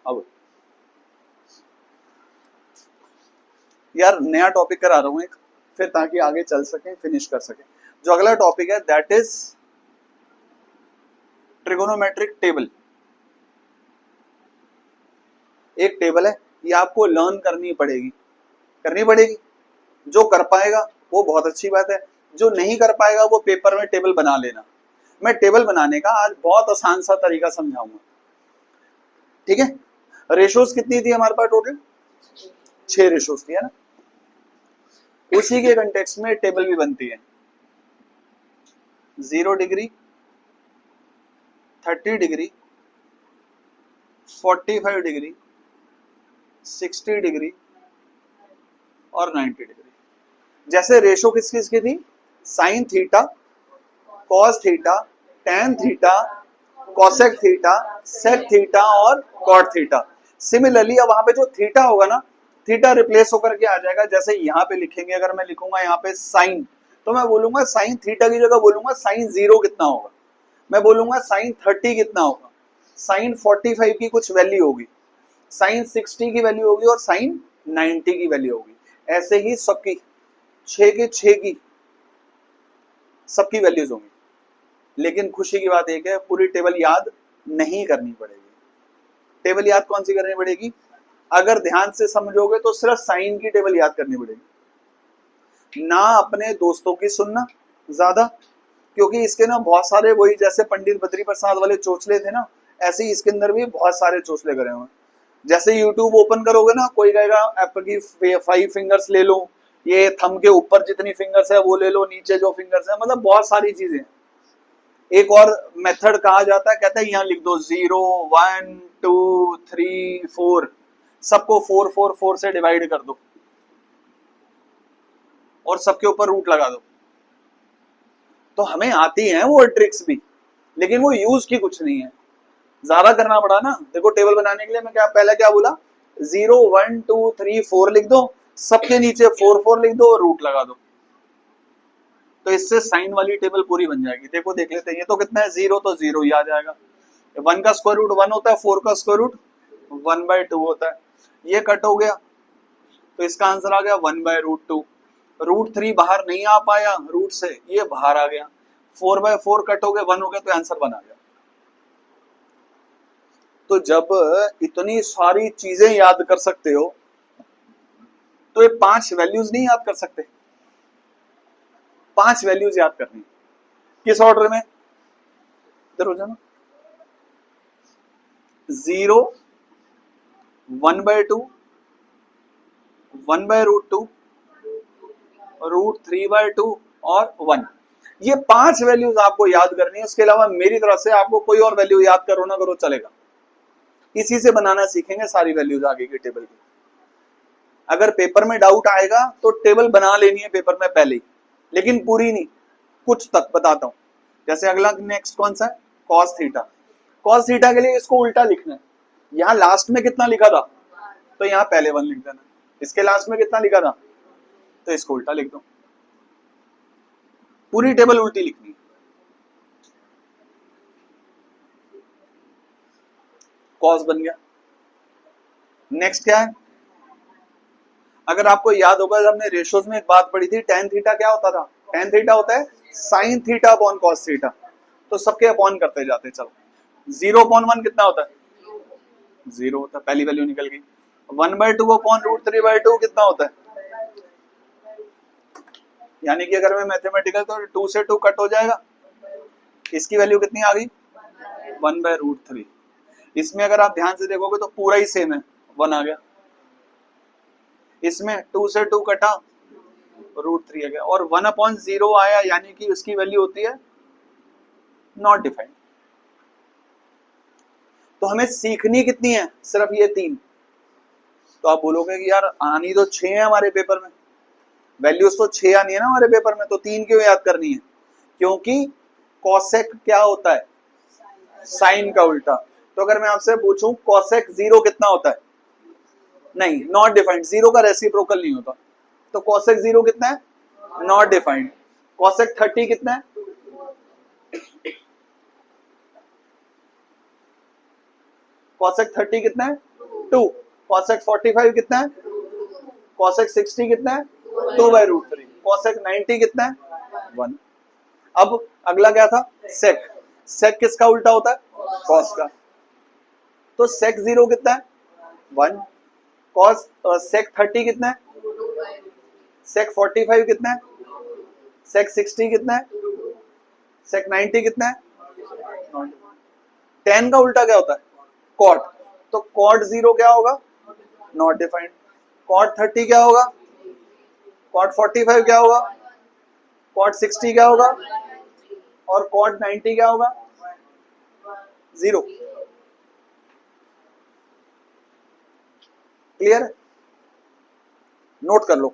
अब यार नया टॉपिक करा रहा हूं एक, फिर ताकि आगे चल सके, फिनिश कर सके। जो अगला टॉपिक है दैट इज ट्रिगोनोमेट्रिक टेबल। एक टेबल है, ये आपको लर्न करनी पड़ेगी। जो कर पाएगा वो बहुत अच्छी बात है, जो नहीं कर पाएगा वो पेपर में टेबल बना लेना। मैं टेबल बनाने का आज बहुत आसान सा तरीका समझाऊंगा, ठीक है। रेशोज कितनी थी हमारे पास टोटल? 6 रेशोज थी, है ना। उसी के कंटेक्स्ट में टेबल भी बनती है। 0 डिग्री, 30 डिग्री, 45 डिग्री, 60 डिग्री और 90 डिग्री। जैसे रेशो किस किस की थी? Sine theta, cos theta, tan theta, cosec theta, sec theta और कॉट थीटा। सिमिलरली अब वहां पे जो थीटा होगा ना, थीटा रिप्लेस होकर के आ जाएगा। जैसे यहाँ पे लिखेंगे, अगर मैं लिखूंगा यहाँ पे साइन, तो मैं बोलूंगा साइन थीटा की जगह बोलूंगा साइन 0 कितना होगा, मैं बोलूंगा साइन 30 कितना होगा, साइन 45 की कुछ वैल्यू होगी, साइन 60 की वैल्यू होगी और साइन 90 की वैल्यू होगी। ऐसे ही सबकी 6 के 6 की सबकी वैल्यूज होंगी। लेकिन खुशी की बात एक है, पूरी टेबल याद नहीं करनी पड़ेगी। टेबल याद कौन सी करनी पड़ेगी? अगर ध्यान से समझोगे तो सिर्फ साइन की टेबल याद करनी पड़ेगी, ना अपने दोस्तों की सुनना ज्यादा, क्योंकि इसके ना बहुत सारे वही जैसे पंडित बद्री प्रसाद वाले चोचले थे ना, ऐसे ही इसके अंदर भी बहुत सारे चोचले करे हुए। जैसे यूट्यूब ओपन करोगे ना, कोई कहेगा एप्पल की 5 फिंगर्स ले लो, ये थंब के ऊपर जितनी फिंगर्स है वो ले लो, नीचे जो फिंगर्स है, मतलब बहुत सारी चीजें। एक और मेथड कहा जाता है, कहता है यहाँ लिख दो 0 1 2 3 4, सबको 4 4 4 से डिवाइड कर दो और सबके ऊपर रूट लगा दो। तो हमें आती है वो ट्रिक्स भी, लेकिन वो यूज की कुछ नहीं है, ज्यादा करना पड़ा ना। देखो टेबल बनाने के लिए मैं पहले क्या बोला, 0 1 2 3 4 लिख दो, सबके नीचे 4 4 लिख दो और रूट लगा दो, तो इससे साइन वाली टेबल पूरी बन जाएगी। देखो देख लेते हैं, ये तो कितना है 0, तो 0 ही आ जाएगा। 1 का स्क्वायर रूट 1 होता है, 4 का स्क्वायर रूट 1/2 होता है। ये कट हो गया तो इसका आंसर आ गया 1/√2। √3 बाहर नहीं आ पाया रूट से, ये बाहर आ गया। 4/4 कट हो गया, 1 हो गया, तो आंसर बन आ गया। तो जब इतनी सारी चीजें याद कर सकते हो, तो ये 5 वैल्यूज नहीं याद कर सकते? 5 वैल्यूज याद करनी, किस ऑर्डर में? इधर हो जाना। 0, 1/2, 1/√2, √3/2 और 1। ये 5 वैल्यूज आपको याद करनी है। उसके अलावा मेरी तरफ से आपको कोई और वैल्यू याद करो ना करो चलेगा, इसी से बनाना सीखेंगे सारी वैल्यूज आगे की टेबल की। अगर पेपर में डाउट आएगा तो टेबल बना लेनी है पेपर में पहले ही, लेकिन पूरी नहीं, कुछ तक बताता हूं। जैसे अगला नेक्स्ट कौन सा है? Cos theta. कॉस थीटा के लिए इसको उल्टा लिखना है। यहाँ लास्ट में कितना लिखा था, तो यहाँ पहले 1 लिख देना। इसके लास्ट में कितना लिखा था, तो इसको उल्टा लिख दो। पूरी टेबल उल्टी लिखनी। कॉस बन गया। नेक्स्ट क्या है? अगर आपको याद होगा, जब हमने रेशोज में एक बात पढ़ी थी, tan थीटा क्या होता था? tan थीटा होता है sin theta upon cos theta. तो सबके अपॉन करते जाते चलो। 0/1 कितना होता है? 0 होता है, पहली वैल्यू निकल गई। 1/2 अपॉन √3/2 कितना होता है? यानी कि अगर मैं मैथमेटिकल तो 2 से 2 कट हो जाएगा, इसकी वैल्यू कितनी आ गई? 1/√3। इसमें अगर आप ध्यान से देखोगे तो पूरा ही सेम है, 1 आ गया। इसमें 2 से 2 कटा, √3 आ गया, और 1/0 आया, यानी कि उसकी वैल्यू होती है नॉट डिफाइंड। तो हमें सीखनी कितनी है? सिर्फ ये 3। तो आप बोलोगे कि यार आनी तो 6 है हमारे पेपर में, वैल्यूज तो 6 आनी है ना हमारे पेपर में, तो 3 क्यों याद करनी है? क्योंकि कॉसेक क्या होता है? साइन का उल्टा। तो अगर मैं आपसे पूछूं कॉसेक 0 कितना होता है? नहीं, नॉट डिफाइंड। 0 का रेसिप्रोकल नहीं होता। तो कॉसेक 0 कितना है? Not defined. कॉसेक 30 कितना है? कॉसेक 30 कितना है? 2, cosec 45 कितना है, cosec 60 कितना है, 2/√3, cosec 90 कितना है, 1। अब अगला क्या था, sec, sec किसका उल्टा होता है, cos का, तो sec 0 कितना है, 1, cos sec 30 कितना है, sec 45 कितना है, sec 60 कितना है, sec 90 कितना है, tan का उल्टा क्या होता है, cot, तो cot 0 क्या होगा, नॉट डिफाइंड, cot 30 क्या होगा, cot 45 क्या होगा, cot 60 क्या होगा, और cot 90 क्या होगा, 0। क्लियर है, नोट कर लो,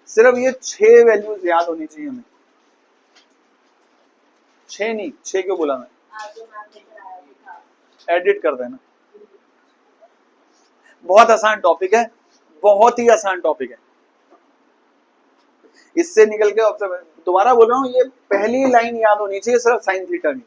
सिर्फ ये 6 वैल्यूज याद होनी चाहिए हमें, 6 नहीं, 6 क्यों बोला मैं, एडिट कर देना। बहुत आसान टॉपिक है, बहुत ही आसान टॉपिक है, इससे निकल के ऑब्जर्व, दोबारा बोल रहा हूं, ये पहली लाइन याद होनी चाहिए सिर्फ साइन थीटा की।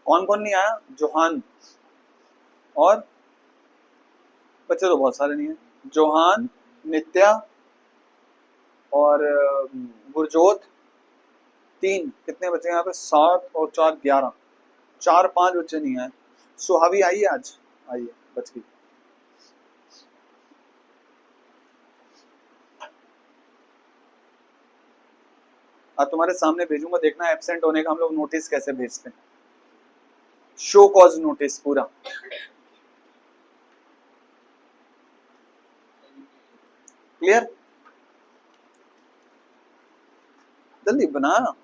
कौन कौन नहीं आया, जोहान और बच्चे तो बहुत सारे नहीं है, जोहान, नित्या और गुरजोत, 3, कितने बच्चे यहाँ पे, 7 और 4 11, 4-5 बच्चे नहीं आए। सुहावी आई है आज, आइए बच गई। आज तुम्हारे सामने भेजूंगा, देखना एब्सेंट होने का हम लोग नोटिस कैसे भेजते हैं, शो कॉज नोटिस पूरा। क्लियर, जल्दी बना।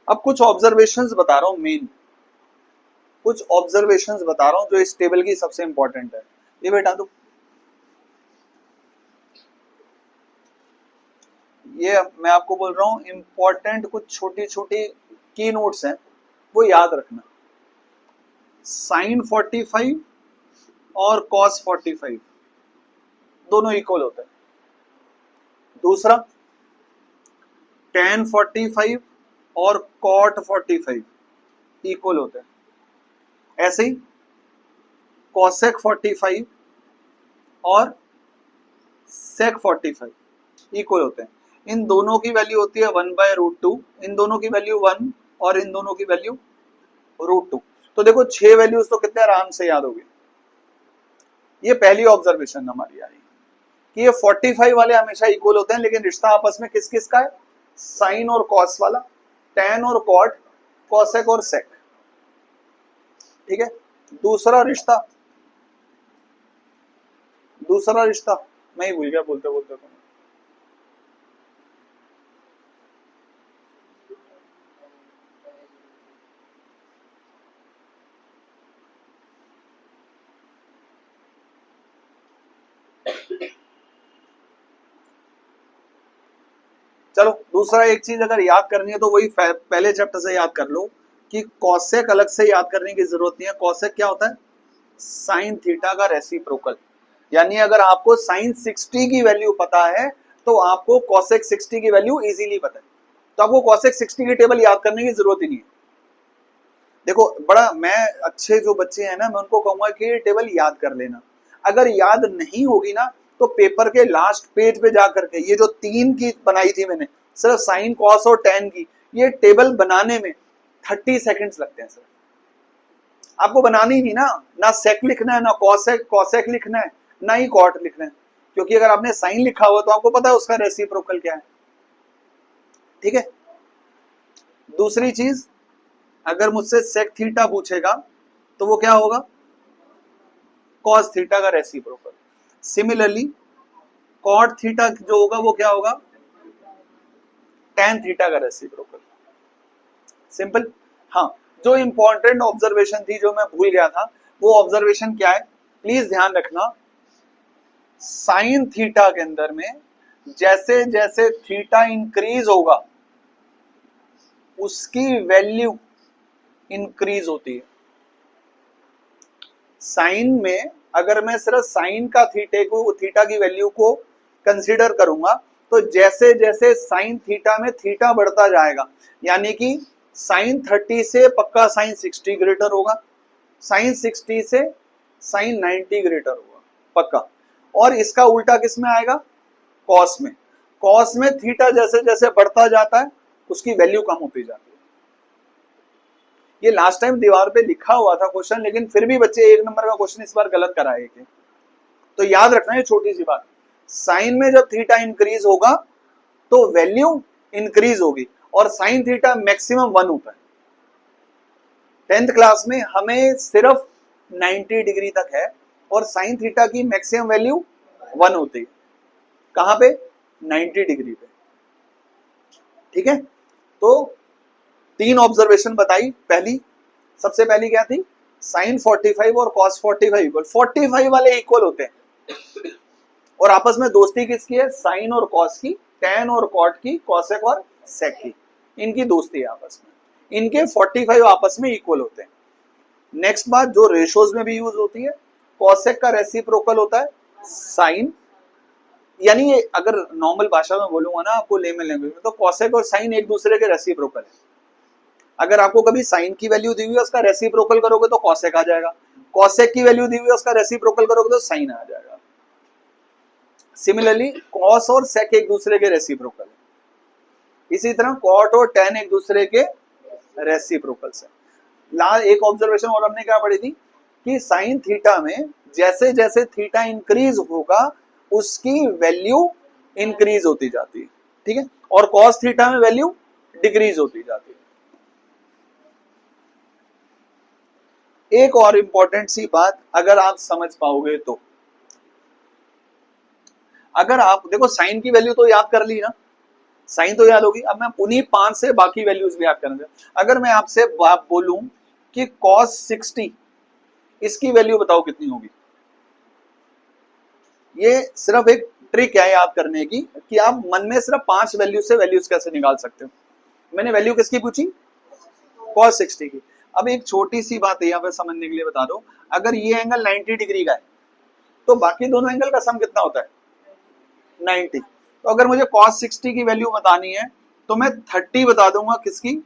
अब कुछ ऑब्जर्वेशंस बता रहा हूं, मेन कुछ ऑब्जर्वेशंस बता रहा हूं जो इस टेबल की सबसे इंपॉर्टेंट है। ये बेटा दो, ये मैं आपको बोल रहा हूं इंपॉर्टेंट कुछ छोटी छोटी की नोट्स हैं, वो याद रखना। साइन 45 और कॉस 45 दोनों इक्वल होते हैं। दूसरा, tan 45 और cot 45 इक्वल होते हैं। ऐसे ही cosec 45 और sec 45 इक्वल होते हैं। इन दोनों की वैल्यू होती है 1/√2, इन दोनों की वैल्यू 1 और इन दोनों की वैल्यू √2। तो देखो 6 वैल्यूज तो कितने आराम से याद हो गए। ये पहली ऑब्जर्वेशन हमारी आई कि ये 45 वाले हमेशा इक्वल होते हैं, लेकिन रिश्ता आपस में किस किस का है, साइन और कॉस वाला, tan और cot, cosec और sec। ठीक है, दूसरा रिश्ता मैं ही भूल गया बोलते बोलते तो। चलो दूसरा एक चीज अगर याद करनी है तो वही पहले चैप्टर से याद कर लो कि कॉसेक अलग से याद करने की जरूरत नहीं है। कॉसेक क्या होता है, साइन थीटा का रेसिप्रोकल। यानी अगर आपको साइन 60 की वैल्यू पता है तो आपको कॉसेक 60 की वैल्यू इजीली पता है, तो आपको कॉसेक 60 की टेबल याद करने की जरूरत ही नहीं है। देखो बड़ा, मैं अच्छे जो बच्चे हैं ना, मैं उनको कहूंगा कि ये टेबल याद कर लेना। अगर याद नहीं होगी ना तो पेपर के लास्ट पेज पे जाकर के ये जो 3 की बनाई थी मैंने, सिर्फ साइन कॉस और tan की, ये टेबल बनाने में 30 सेकंड्स लगते हैं सर। आपको बनानी नहीं ना सेक लिखना है, ना कॉसेक लिखना है, ना ही कॉट लिखना है, क्योंकि अगर आपने साइन लिखा हुआ तो आपको पता है उसका रेसिप्रोकल क्या है। ठीक है, दूसरी चीज, अगर मुझसे सेक थीटा पूछेगा तो वो क्या होगा, कॉस थीटा का रेसिप्रोकल। सिमिलरली कॉट थीटा जो होगा वो क्या होगा, tan थीटा का रेसिप्रोकल। सिंपल। हाँ, जो इंपॉर्टेंट ऑब्जर्वेशन थी जो मैं भूल गया था, वो ऑब्जर्वेशन क्या है, प्लीज ध्यान रखना। साइन थीटा के अंदर में जैसे जैसे थीटा इंक्रीज होगा उसकी वैल्यू इंक्रीज होती है। साइन में अगर मैं सिर्फ साइन का थीटा की वैल्यू को कंसीडर करूंगा तो जैसे जैसे साइन थीटा में थीटा बढ़ता जाएगा, यानी कि साइन 30 से पक्का साइन 60 ग्रेटर होगा, साइन 60 से साइन 90 ग्रेटर होगा पक्का। और इसका उल्टा किस में आएगा, कॉस में। कॉस में थीटा जैसे जैसे बढ़ता जाता है उसकी वैल्यू कम होती जाती है। ये लास्ट टाइम दीवार पे लिखा हुआ था क्वेश्चन, लेकिन फिर भी बच्चे 1 नंबर का क्वेश्चन इस बार गलत कराए थे। तो याद रखना है छोटी सी बात, साइन में जब थीटा इंक्रीज होगा तो वैल्यू इंक्रीज होगी, और साइन थीटा मैक्सिमम 1 होता है। 10th क्लास में हमें सिर्फ 90 डिग्री तक है और साइन थीटा की मैक्सिमम वैल्यू 1 होती है। कहां पे, 90 डिग्री पे। ठीक है, तो 3 ऑब्जर्वेशन बताई। पहली, सबसे पहली क्या थी, साइन 45 और कॉस 45 इक्वल, 45 वाले इक्वल होते हैं। और आपस में दोस्ती किसकी है, साइन और कॉस की, टैन और कॉट की, कॉसेक और सेक की, इनकी दोस्ती है आपस में। इनके 45 आपस में इक्वल होते हैं। नेक्स्ट बात जो रेशोज में भी यूज होती है, कॉसेक का रेसिप्रोकल होता है साइन, यानी अगर नॉर्मल भाषा में बोलूंगा ना आपको लेमन लैंग्वेज में, तो कॉसेक और साइन एक दूसरे के रेसिप्रोकल है। अगर आपको कभी साइन की वैल्यू दी हुई है उसका रेसिप्रोकल करोगे तो कॉसेक आ जाएगा, कॉसेक की वैल्यू दी हुई है उसका रेसिप्रोकल करोगे तो साइन आ जाएगा। सिमिलरली कॉस और सेक एक दूसरे के रेसिप्रोकल है, इसी तरह कॉट और टैन एक दूसरे के रेसिप्रोकल्स है। एक ऑब्जर्वेशन और हमने क्या पढ़ी थी कि साइन थीटा में जैसे जैसे थीटा इंक्रीज होगा उसकी वैल्यू इंक्रीज होती जाती है, ठीक है, और कॉस थीटा में वैल्यू डिक्रीज होती जाती है। एक और इंपॉर्टेंट सी बात अगर आप समझ पाओगे तो, अगर आप देखो साइन की वैल्यू तो याद कर ली ना, साइन तो याद होगी, अब मैं उन्हीं 5 से बाकी वैल्यूज भी याद करूंगा। अगर मैं आपसे बोलूं कि cos 60 इसकी वैल्यू बताओ कितनी होगी, ये सिर्फ एक ट्रिक है याद करने की कि आप मन में सिर्फ 5 वैल्यू से वैल्यूज कैसे निकाल सकते हो। मैंने वैल्यू किसकी पूछी, cos 60 की। अब एक छोटी सी बात है यहाँ पे समझने के लिए बता दो, अगर ये एंगल 90 डिग्री का है तो बाकी दोनों एंगल का सम कितना होता है, 90। तो अगर मुझे cos 60 की वैल्यू बतानी है तो मैं 30 बता दूंगा, किसकी,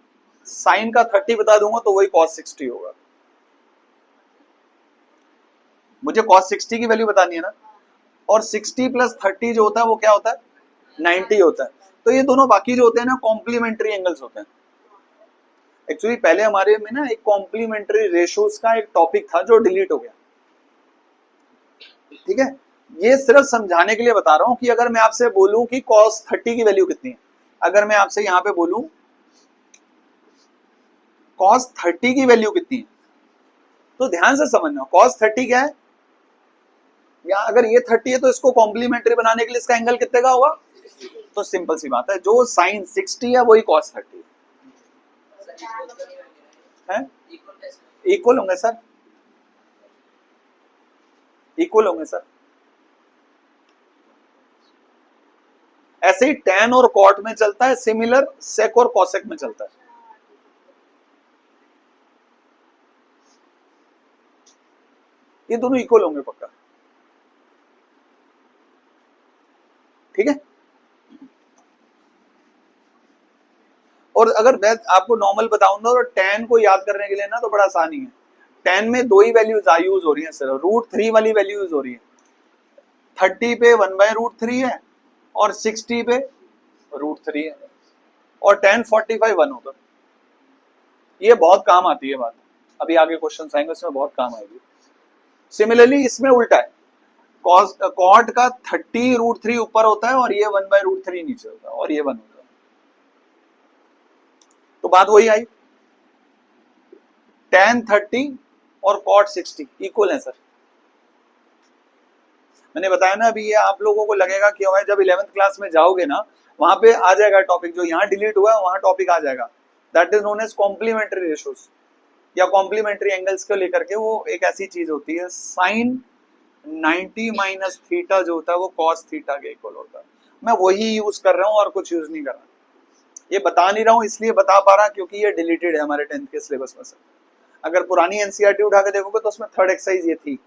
साइन का 30 बता दूंगा तो वही cos 60 होगा। मुझे cos 60 की वैल्यू बतानी है ना, और 60 प्लस 30 जो होता है वो क्या होता है, 90 होता है। तो ये दोनों बाकी जो होते हैं ना कॉम्प्लीमेंट्री एंगल्स होते हैं। एक्चुअली पहले हमारे में ना एक कॉम्प्लीमेंट्री रेशियोज का एक टॉपिक था जो डिलीट हो गया, ठीक है। ये सिर्फ समझाने के लिए बता रहा हूं कि अगर मैं आपसे बोलूं कि cos 30 की वैल्यू कितनी है, अगर मैं आपसे यहां पे बोलूं cos 30 की वैल्यू कितनी है, तो ध्यान से समझना cos 30 क्या है, या अगर ये 30 है तो इसको कॉम्प्लीमेंट्री बनाने के लिए इसका एंगल कितने का होगा, तो सिंपल सी बात है जो sin 60 है वही cos 30 है। इक्वल होंगे सर, इक्वल होंगे सर। ऐसे ही tan और cot में चलता है, सिमिलर sec और cosec में चलता है। ये दोनों इक्वल होंगे पक्का, ठीक है। और अगर मैं आपको नॉर्मल बताऊं तो tan को याद करने के लिए ना तो बड़ा आसान ही है। tan में दो ही वैल्यूज यूज हो रही है सिर्फ, √3 वाली वैल्यू यूज हो रही है। 30 पे 1/√3 है और 60 पे √3 है, और tan 45 1 होगा। ये बहुत काम आती है बात, अभी आगे क्वेश्चन आएंगे उसमें बहुत काम आएगी। सिमिलरली इसमें उल्टा है, कॉट का 30√3 ऊपर होता है और ये 1/√3 नीचे होता है, और ये 1 होता है। तो बात वही आई, tan 30 और cot 60 इक्वल है सर। मैंने बताया ना अभी, ये आप लोगों को लगेगा क्यों है, जब 11th क्लास में जाओगे ना वहां पे आ जाएगा टॉपिक, जो यहाँ डिलीट हुआ है वहां टॉपिक आ जाएगा। That is known as complementary ratios या कॉम्प्लीमेंट्री एंगल्स को लेकर के, वो एक ऐसी चीज होती है। साइन 90 माइनस थीटा जो होता है वो कॉस थीटा के इक्वल होता है। मैं वही यूज कर रहा हूँ और कुछ यूज नहीं कर रहा। ये बता नहीं रहा हूँ इसलिए बता पा रहा क्योंकि ये डिलीटेड है हमारे 10th के सिलेबस में से। अगर पुरानी एनसीईआरटी उठा के देखोगे तो उसमें थर्ड एक्सरसाइज ये थी।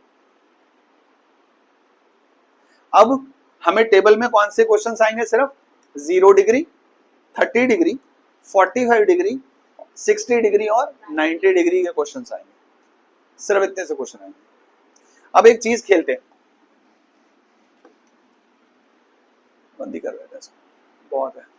अब हमें टेबल में कौन से क्वेश्चंस आएंगे, सिर्फ 0 डिग्री, 30 डिग्री, 45 डिग्री, 60 डिग्री और 90 डिग्री के क्वेश्चंस आएंगे, सिर्फ इतने से क्वेश्चन आएंगे। अब एक चीज खेलते हैं, बंदी कर रहे थे, बहुत है।